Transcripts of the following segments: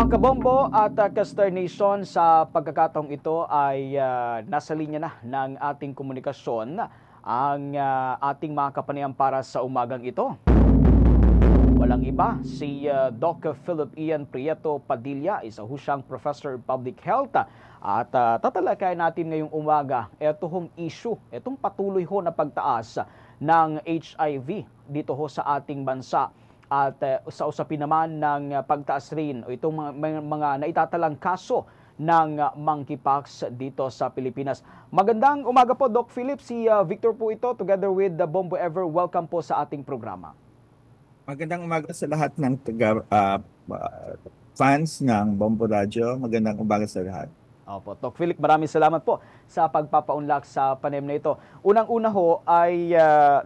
Mga kabombo at Kastar Nation, sa pagkakataong ito ay nasa linya na ng ating komunikasyon ang ating mga kapanayan para sa umagang ito. Walang iba, si Doc Philip Ian Prieto Padilla, isa siyang Professor of Public Health. At tatalakayin natin ngayong umaga itong issue, itong patuloy ho na pagtaas ng HIV dito ho sa ating bansa. At sa usapin naman ng pagtaas rin o itong mga naitatalang kaso ng monkeypox dito sa Pilipinas. Magandang umaga po, Doc Philip. Si Victor po ito, together with the Bombo Ever. Welcome po sa ating programa. Magandang umaga sa lahat ng fans ng Bombo Radio. Magandang umaga sa lahat. Opo, Doc Philip, maraming salamat po sa pagpapaunlak sa panayam na ito. Unang-una ho ay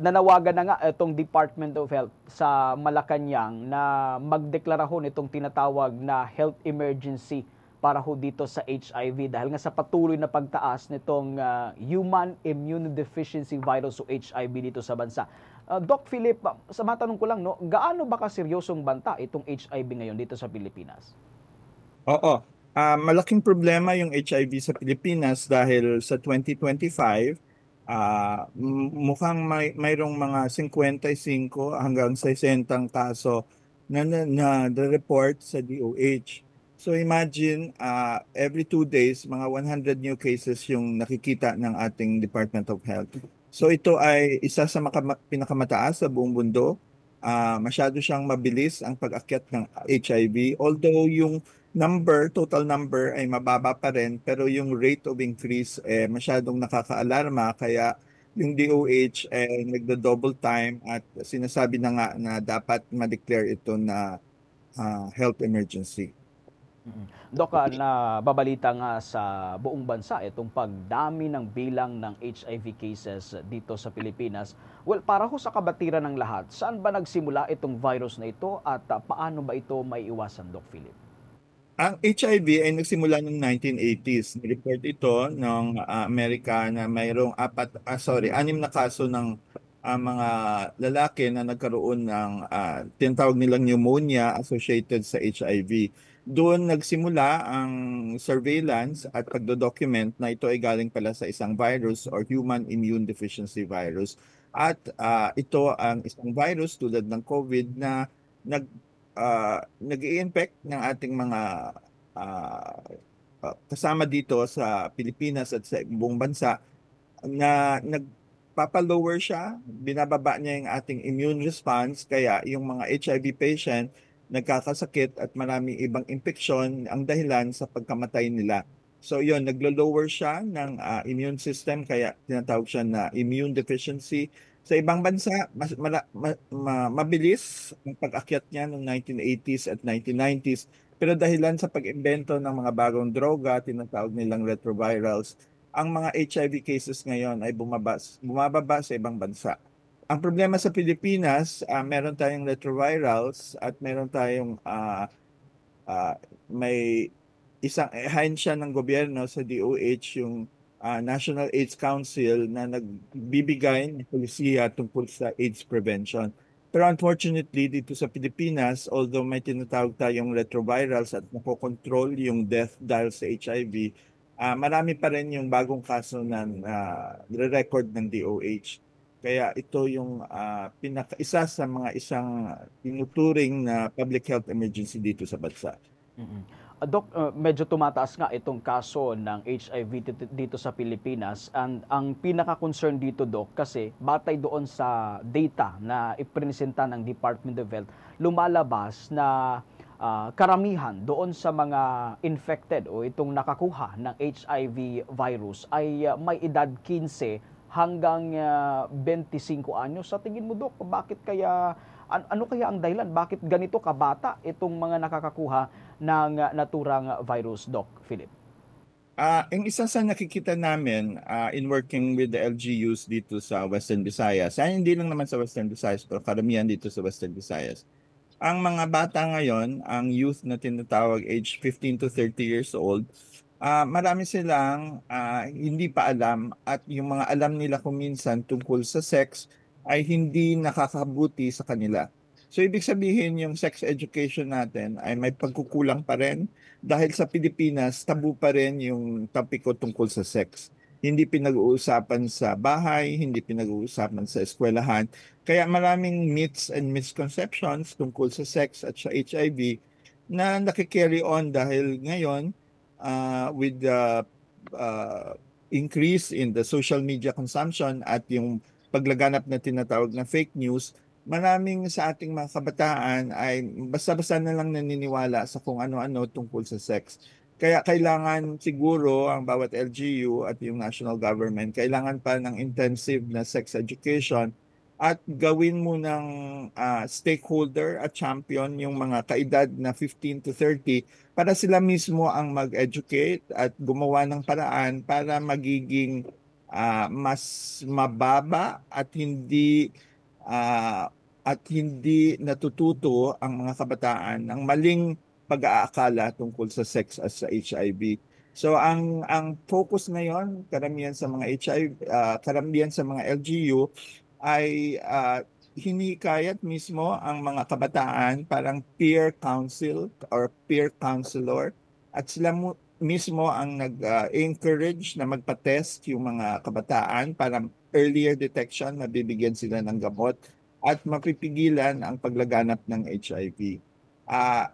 nanawagan na nga itong Department of Health sa Malacanang na magdeklara ho nitong tinatawag na health emergency para ho dito sa HIV dahil nga sa patuloy na pagtaas nitong human immunodeficiency virus o HIV dito sa bansa. Doc Philip, sa matanong ko lang, no, gaano ba kaseryosong banta itong HIV ngayon dito sa Pilipinas? Oo. Malaking problema yung HIV sa Pilipinas dahil sa 2025, mukhang mayroong mga 55 hanggang 60 kaso na report sa DOH. So imagine, every 2 days, mga 100 new cases yung nakikita ng ating Department of Health. So ito ay isa sa pinakamataas sa buong mundo. Masyado siyang mabilis ang pag-akyat ng HIV. Although yung total number ay mababa pa rin, pero yung rate of increase masyadong nakakaalarma, kaya yung DOH nagdo-double time at sinasabi na nga na dapat ma-declare ito na health emergency. Dok, nababalita nga sa buong bansa itong pagdami ng bilang ng HIV cases dito sa Pilipinas. Well, para ho sa kabatiran ng lahat, saan ba nagsimula itong virus na ito at paano ba ito maiiwasan, Doc Philip? Ang HIV ay nagsimula noong 1980s. Nireport ito ng Amerika na mayroong 6 na kaso ng mga lalaki na nagkaroon ng tinatawag nilang pneumonia associated sa HIV. Doon nagsimula ang surveillance at pagdodocument na ito ay galing pala sa isang virus or human immune deficiency virus. At ito ang isang virus tulad ng COVID na nag-i-infect ng ating mga kasama dito sa Pilipinas at sa buong bansa na nagpapalower siya, binababa niya yung ating immune response, kaya yung mga HIV patient nagkakasakit at maraming ibang infeksyon ang dahilan sa pagkamatay nila. So yun, naglo-lower siya ng immune system, kaya tinatawag siya na immune deficiency. Sa ibang bansa, mabilis ang pag-akyat niya noong 1980s at 1990s. Pero dahilan sa pag-imbento ng mga bagong droga, tinatawag nilang retrovirals, ang mga HIV cases ngayon ay bumababa sa ibang bansa. Ang problema sa Pilipinas, meron tayong retrovirals at meron tayong may isang ahensya ng gobyerno sa DOH, yung National AIDS Council, na nagbibigay ng polisiya tungkol sa AIDS prevention. Pero unfortunately, dito sa Pilipinas, although may tinatawag tayong retrovirals at nakokontrol yung death dahil sa HIV, marami pa rin yung bagong kaso na re-record ng DOH. Kaya ito yung isa sa mga isang tinuturing na public health emergency dito sa bansa. Doc, medyo tumataas nga itong kaso ng HIV dito sa Pilipinas. And ang pinaka-concern dito, Doc, kasi batay doon sa data na ipresenta ng Department of Health, lumalabas na karamihan doon sa mga infected o itong nakakuha ng HIV virus ay may edad 15 hanggang 25 anyos. Sa tingin mo, Doc, bakit kaya ano kaya ang dahilan? Bakit ganito kabata itong mga nakakakuha ng naturang virus, Doc Philip? Ang isa sa nakikita namin in working with the LGUs dito sa Western Visayas, hindi lang naman sa Western Visayas, pero karamihan dito sa Western Visayas. Ang mga bata ngayon, ang youth na tinatawag age 15 to 30 years old, marami silang hindi pa alam, at yung mga alam nila kung minsan tungkol sa sex ay hindi nakakabuti sa kanila. So ibig sabihin yung sex education natin ay may pagkukulang pa rin dahil sa Pilipinas tabu pa rin yung topiko tungkol sa sex. Hindi pinag-uusapan sa bahay, hindi pinag-uusapan sa eskwelahan. Kaya maraming myths and misconceptions tungkol sa sex at sa HIV na nakikarry on dahil ngayon with the increase in the social media consumption at yung paglaganap na tinatawag na fake news, maraming sa ating mga kabataan ay basta-basta na lang naniniwala sa kung ano-ano tungkol sa sex. Kaya kailangan siguro ang bawat LGU at yung national government, kailangan pa ng intensive na sex education at gawin mo ng stakeholder at champion yung mga kaedad na 15 to 30 para sila mismo ang mag-educate at gumawa ng paraan para magiging mas mababa at hindi natututo ang mga kabataan ng maling pag-aakala tungkol sa sex at sa HIV. So ang focus ngayon karamihan sa mga HIV, karamihan sa mga LGU ay hinikayat mismo ang mga kabataan parang peer council or peer counselor at sila mismo ang nag-encourage na magpa-test yung mga kabataan para earlier detection, mabibigyan sila ng gamot at mapipigilan ang paglaganap ng HIV.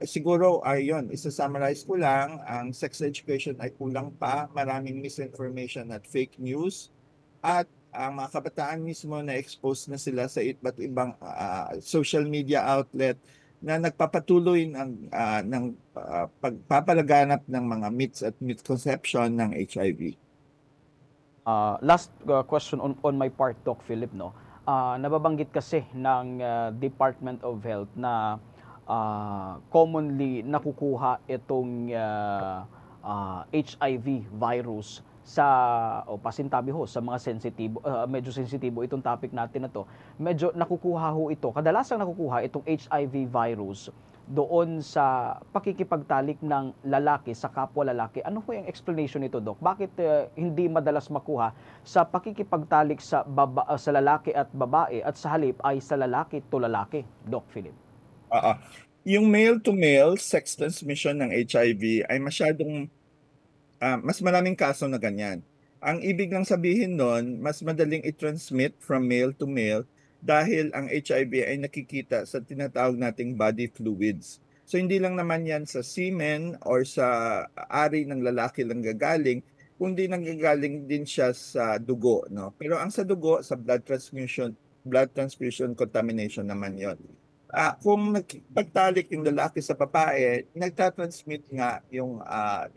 Siguro ayun, isa-summarize ko lang, ang sex education ay kulang pa, maraming misinformation at fake news at ang mga kabataan mismo na expose na sila sa iba't ibang social media outlet na nagpapatuloy ng pagpapalaganap ng mga myths at misconception ng HIV. Last question on my part, Doc Philip, no? Nababanggit kasi ng Department of Health na commonly nakukuha itong HIV virus sa pasintabi ho sa mga sensitibo, medyo sensitibo itong topic natin na to. Medyo nakukuha ho ito, kadalasang nakukuha itong HIV virus doon sa pakikipagtalik ng lalaki sa kapwa lalaki. Ano ho yung explanation nito, Doc? Bakit hindi madalas makuha sa pakikipagtalik sa lalaki at babae at sa halip ay sa lalaki to lalaki, Doc Philip? Yung male-to-male sex transmission ng HIV ay mas maraming kaso na ganyan. Ang ibig lang sabihin nun, mas madaling i-transmit from male to male dahil ang HIV ay nakikita sa tinatawag nating body fluids. So hindi lang naman yan sa semen or sa ari ng lalaki lang gagaling, kundi nanggagaling din siya sa dugo, no? Pero ang sa dugo, sa blood transfusion contamination naman yon. Kung nagpagtalik yung lalaki sa babae, nagtatransmit nga yung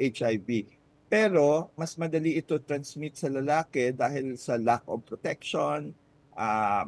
HIV. Pero mas madali ito transmit sa lalaki dahil sa lack of protection,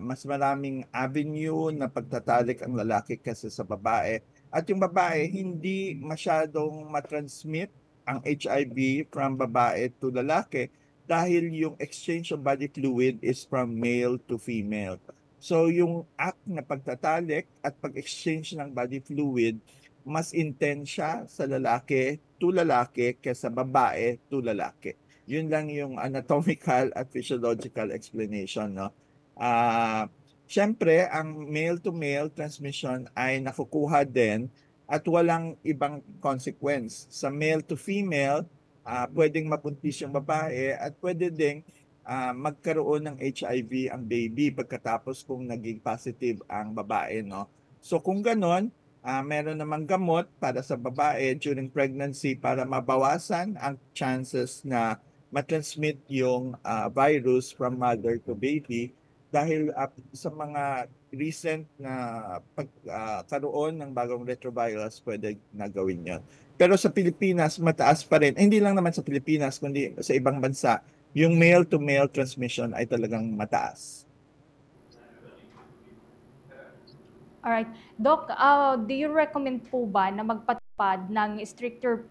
mas maraming avenue na pagtatalik ang lalaki kasi sa babae. At yung babae, hindi masyadong matransmit ang HIV from babae to lalaki dahil yung exchange of body fluid is from male to female. So yung act na pagtatalik at pag-exchange ng body fluid, mas intense siya sa lalaki to lalaki kaysa babae to lalaki. Yun lang yung anatomical at physiological explanation, no? Siyempre, ang male to male transmission ay nakukuha din at walang ibang consequence. Sa male to female, pwedeng mabuntis yung babae at pwede ding magkaroon ng HIV ang baby pagkatapos kung naging positive ang babae, no? So kung ganon, meron namang gamot para sa babae during pregnancy para mabawasan ang chances na matransmit yung virus from mother to baby dahil sa mga recent na pagkaroon ng bagong retrovirus, pwede na gawin yun. Pero sa Pilipinas, mataas pa rin. Hindi lang naman sa Pilipinas, kundi sa ibang bansa, yung male-to-male transmission ay talagang mataas. Alright. Doc, do you recommend po ba na magpatupad ng stricter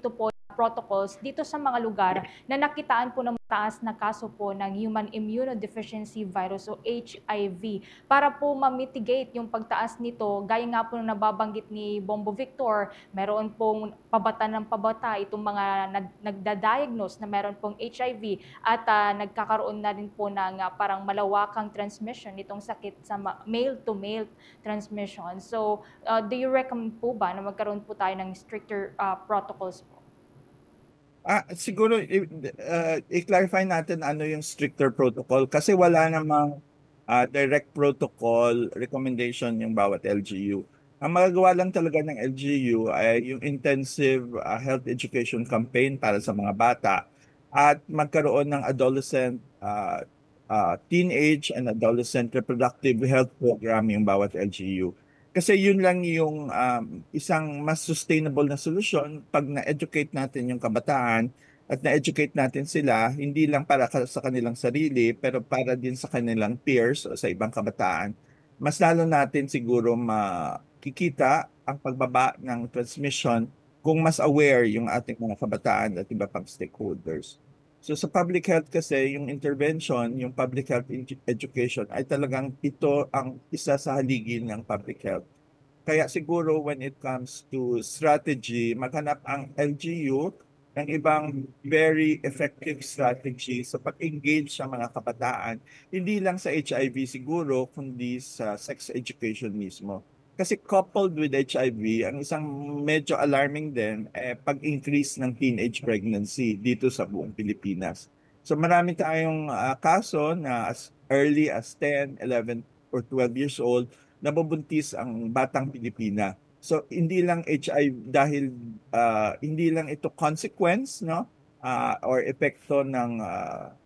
ito po protocols dito sa mga lugar na nakitaan po ng mataas na kaso po ng human immunodeficiency virus o HIV para po ma-mitigate yung pagtaas nito. Gaya nga po na nababanggit ni Bombo Victor, meron pong pabata ng pabata itong mga nagda-diagnose na meron pong HIV at nagkakaroon na rin po ng parang malawakang transmission nitong sakit sa male-to-male transmission. So, do you recommend po ba na magkaroon po tayo ng stricter protocols po? Siguro i-clarify natin ano yung stricter protocol kasi wala namang direct protocol recommendation yung bawat LGU. Ang magagawa lang talaga ng LGU ay yung intensive health education campaign para sa mga bata at magkaroon ng adolescent, teenage and adolescent reproductive health program yung bawat LGU. Kasi yun lang yung isang mas sustainable na solusyon pag na-educate natin yung kabataan at na-educate natin sila, hindi lang para sa kanilang sarili, pero para din sa kanilang peers o sa ibang kabataan. Mas lalo natin siguro makikita ang pagbaba ng transmission kung mas aware yung ating mga kabataan at iba pang stakeholders. So sa public health kasi, yung intervention, yung public health education ay talagang ito ang isa sa haligi ng public health. Kaya siguro when it comes to strategy, maghanap ang LGU ng ibang very effective strategy sa pag-engage sa mga kabataan. Hindi lang sa HIV siguro, kundi sa sex education mismo. Kasi coupled with HIV, ang isang medyo alarming din pag-increase ng teenage pregnancy dito sa buong Pilipinas. So marami tayong kaso na as early as 10, 11, or 12 years old nabubuntis ang batang Pilipina. So hindi lang HIV dahil hindi lang ito consequence no or epekto ng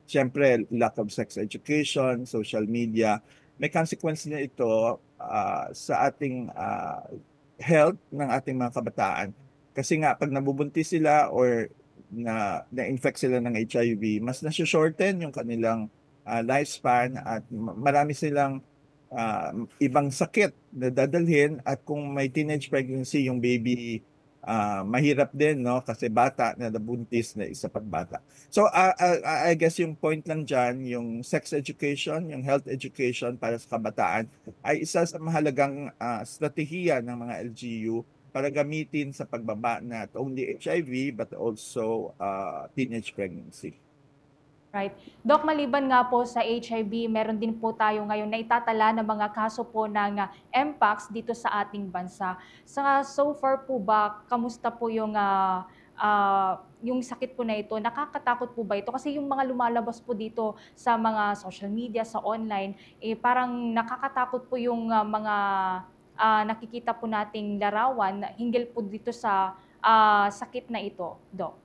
siyempre lack of sex education, social media. May consequence na ito sa ating health ng ating mga kabataan. Kasi nga pag nabubuntis sila or na-infect sila ng HIV, mas na-shorten yung kanilang lifespan at marami silang ibang sakit na dadalhin at kung may teenage pregnancy yung baby mahirap din no kasi bata na nabuntis na isa pang bata. So I guess yung point lang diyan yung sex education, yung health education para sa kabataan ay isa sa mahalagang strategiya ng mga LGU para gamitin sa pagbaba not only HIV but also teenage pregnancy. Right. Doc, maliban nga po sa HIV, meron din po tayo ngayon na itatala ng mga kaso po ng Mpox dito sa ating bansa. So far po ba, kamusta po yung sakit po na ito? Nakakatakot po ba ito? Kasi yung mga lumalabas po dito sa mga social media, sa online, parang nakakatakot po yung mga nakikita po nating larawan hinggil po dito sa sakit na ito, Doc.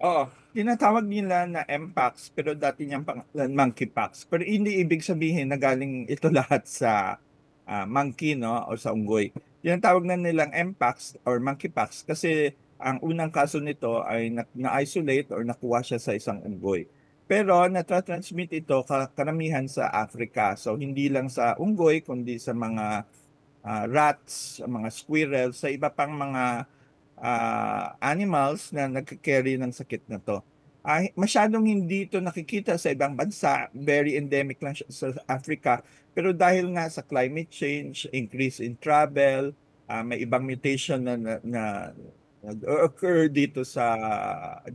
Oo, tinatawag nila na Mpox pero dati niyang pangalan monkeypox. Pero hindi ibig sabihin na galing ito lahat sa monkey no o sa unggoy. Tinatawag na nilang Mpox or monkeypox kasi ang unang kaso nito ay na-isolate or nakuha siya sa isang unggoy. Pero natatransmit ito karamihan sa Africa. So hindi lang sa unggoy kundi sa mga rats, mga squirrels, sa iba pang mga animals na nagka-carry ng sakit na to. Masyadong hindi ito nakikita sa ibang bansa, very endemic lang siya sa Africa. Pero dahil nga sa climate change, increase in travel, may ibang mutation na nag-occur dito sa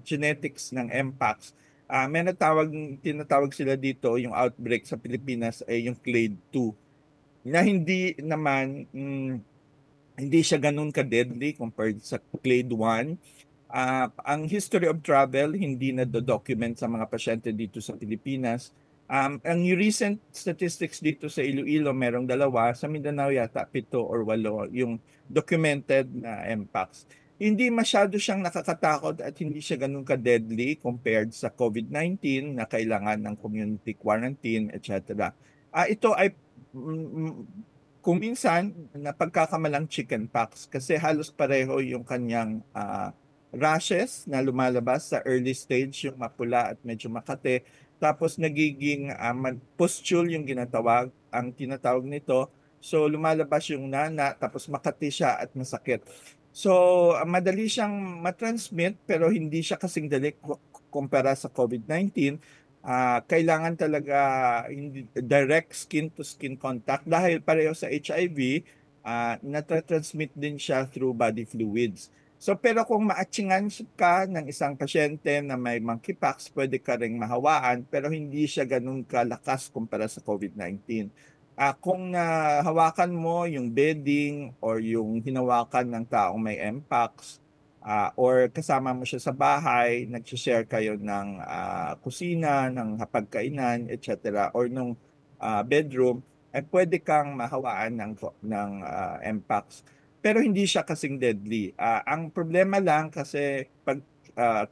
genetics ng Mpox. May tinatawag sila dito, yung outbreak sa Pilipinas ay yung clade 2 na hindi naman hindi siya ganun ka-deadly compared sa clade 1. Ang history of travel hindi na document sa mga pasyente dito sa Pilipinas. Ang recent statistics dito sa Iloilo, merong 2, sa Mindanao yata 7 or 8 yung documented na Mpox. Hindi masyado siyang nakakatakot at hindi siya ganun ka-deadly compared sa COVID-19 na kailangan ng community quarantine, etc. Ito ay kung minsan napagkakamalang chickenpox kasi halos pareho yung kanyang rashes na lumalabas sa early stage, yung mapula at medyo makate. Tapos nagiging pustule yung ang tinatawag nito. So lumalabas yung nana, tapos makati siya at masakit. So, madali siyang matransmit pero hindi siya kasing dali kumpara sa COVID-19. Kailangan talaga hindi direct skin-to-skin contact dahil pareho sa HIV, natatransmit din siya through body fluids. So, pero kung maatsingan ka ng isang pasyente na may monkeypox, pwede ka ring mahawaan pero hindi siya ganun kalakas kumpara sa COVID-19. Kung nahawakan mo yung bedding or yung hinawakan ng taong may mpox, or kasama mo siya sa bahay, nag-share kayo ng kusina, ng hapagkainan, etc. or nung bedroom, ay pwede kang mahawaan ng mpox. Pero hindi siya kasing deadly. Ang problema lang kasi pag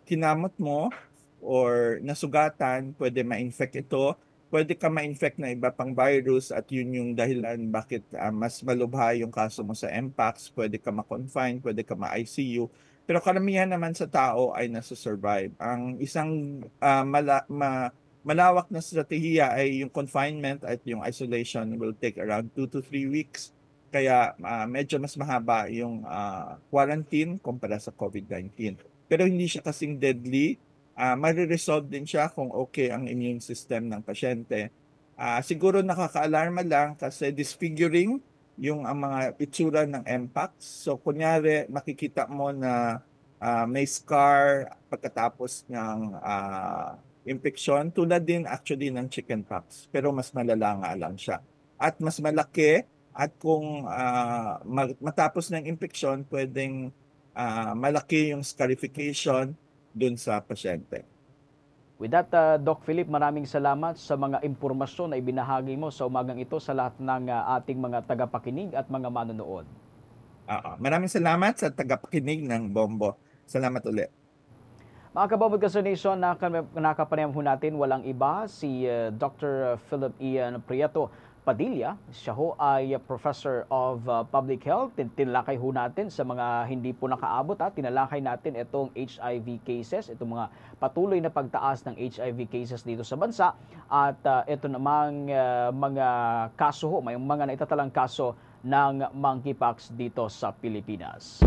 kinamot mo or nasugatan, pwede ma-infect ito. Pwede ka ma-infect na iba pang virus at yun yung dahilan bakit mas malubha yung kaso mo sa mpox. Pwede ka ma-confine, pwede ka ma-ICU. Pero karamihan naman sa tao ay nasa-survive. Ang isang malawak na strategiya ay yung confinement at yung isolation will take around 2 to 3 weeks. Kaya medyo mas mahaba yung quarantine kumpara sa COVID-19. Pero hindi siya kasing deadly. Mariresolve din siya kung okay ang immune system ng pasyente. Siguro nakaka-alarma lang kasi disfiguring yung ang mga itsura ng mpox. So kunyari makikita mo na may scar pagkatapos ng infection tulad din actually ng chickenpox pero mas malala nga lang siya. At mas malaki at kung matapos ng infection pwedeng malaki yung scarification dun sa pasyente. With that, Doc Philip, maraming salamat sa mga impormasyon na ibinahagi mo sa umagang ito sa lahat ng ating mga tagapakinig at mga manonood. Maraming salamat sa tagapakinig ng Bombo. Salamat ulit. Mga kababod ka sa nation, nakapanayam ho natin walang iba si Dr. Philip Ian Prieto Padilla. Siya ho ay Professor of Public Health. Tinalakay ho natin sa mga hindi po nakaabot. Tinalakay natin itong HIV cases, itong mga patuloy na pagtaas ng HIV cases dito sa bansa. At ito namang mga kaso ho, may mga naitatalang kaso ng monkeypox dito sa Pilipinas.